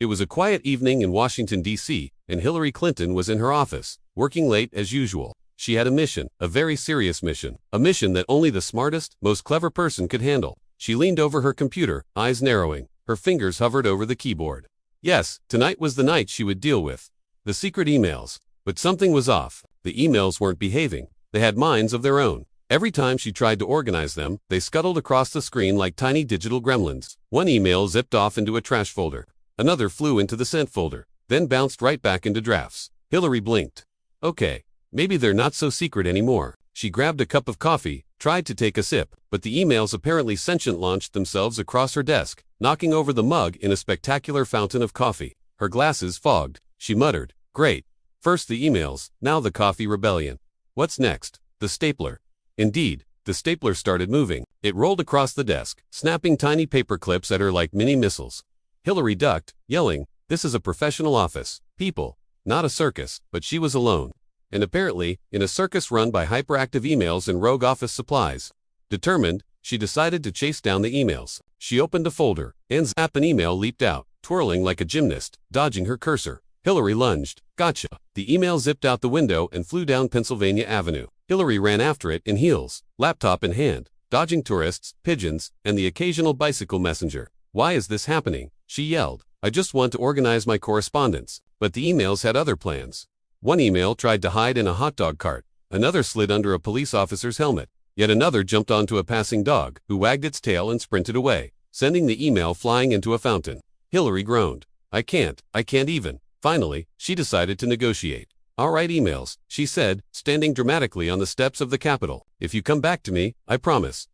It was a quiet evening in Washington, D.C., and Hillary Clinton was in her office, working late as usual. She had a mission, a very serious mission, a mission that only the smartest, most clever person could handle. She leaned over her computer, eyes narrowing. Her fingers hovered over the keyboard. Yes, tonight was the night she would deal with the secret emails. But something was off. The emails weren't behaving. They had minds of their own. Every time she tried to organize them, they scuttled across the screen like tiny digital gremlins. One email zipped off into a trash folder. Another flew into the sent folder, then bounced right back into drafts. Hillary blinked. Okay, maybe they're not so secret anymore. She grabbed a cup of coffee, tried to take a sip, but the emails apparently sentient launched themselves across her desk, knocking over the mug in a spectacular fountain of coffee. Her glasses fogged. She muttered, "Great. First the emails, now the coffee rebellion. What's next?" The stapler. Indeed, the stapler started moving. It rolled across the desk, snapping tiny paper clips at her like mini missiles. Hillary ducked, yelling, "This is a professional office. People. Not a circus." But she was alone. And apparently, in a circus run by hyperactive emails and rogue office supplies. Determined, she decided to chase down the emails. She opened a folder, and zap, an email leaped out, twirling like a gymnast, dodging her cursor. Hillary lunged. Gotcha. The email zipped out the window and flew down Pennsylvania Avenue. Hillary ran after it in heels, laptop in hand, dodging tourists, pigeons, and the occasional bicycle messenger. "Why is this happening?" she yelled. "I just want to organize my correspondence." But the emails had other plans. One email tried to hide in a hot dog cart. Another slid under a police officer's helmet. Yet another jumped onto a passing dog, who wagged its tail and sprinted away, sending the email flying into a fountain. Hillary groaned. I can't even." Finally, she decided to negotiate. "All right, emails," she said, standing dramatically on the steps of the Capitol. "If you come back to me, I promise.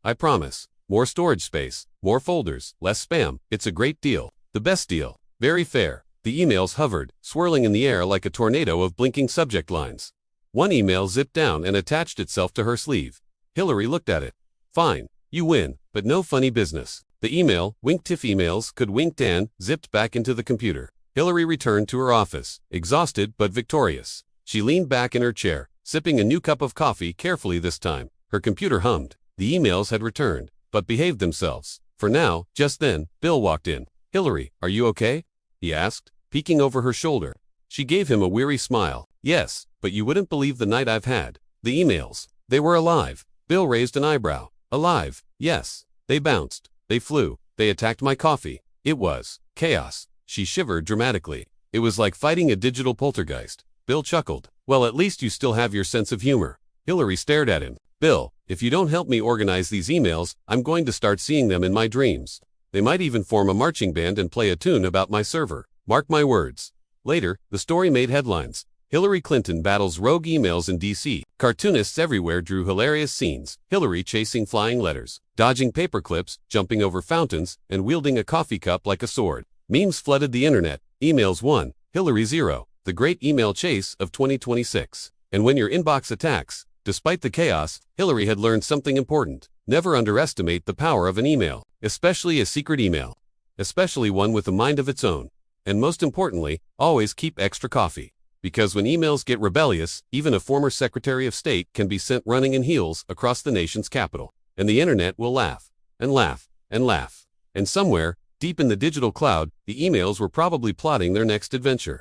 More storage space, more folders, less spam. It's a great deal. The best deal. Very fair." The emails hovered, swirling in the air like a tornado of blinking subject lines. One email zipped down and attached itself to her sleeve. Hillary looked at it. "Fine, you win, but no funny business." The email, Wink Tiff emails, could wink Dan, zipped back into the computer. Hillary returned to her office, exhausted but victorious. She leaned back in her chair, sipping a new cup of coffee carefully this time. Her computer hummed. The emails had returned, but behaved themselves. For now. Just then, Bill walked in. "Hillary, are you okay?" he asked, peeking over her shoulder. She gave him a weary smile. "Yes, but you wouldn't believe the night I've had. The emails. They were alive." Bill raised an eyebrow. "Alive? Yes. They bounced. They flew. They attacked my coffee. It was chaos." She shivered dramatically. "It was like fighting a digital poltergeist." Bill chuckled. "Well, at least you still have your sense of humor." Hillary stared at him. "Bill, if you don't help me organize these emails, I'm going to start seeing them in my dreams. They might even form a marching band and play a tune about my server. Mark my words." Later, the story made headlines. Hillary Clinton battles rogue emails in D.C. Cartoonists everywhere drew hilarious scenes. Hillary chasing flying letters, dodging paper clips, jumping over fountains, and wielding a coffee cup like a sword. Memes flooded the internet. Emails 1, Hillary 0, the great email chase of 2026. And when your inbox attacks, despite the chaos, Hillary had learned something important. Never underestimate the power of an email, especially a secret email. Especially one with a mind of its own. And most importantly, always keep extra coffee. Because when emails get rebellious, even a former Secretary of State can be sent running in heels across the nation's capital. And the internet will laugh, and laugh, and laugh. And somewhere, deep in the digital cloud, the emails were probably plotting their next adventure.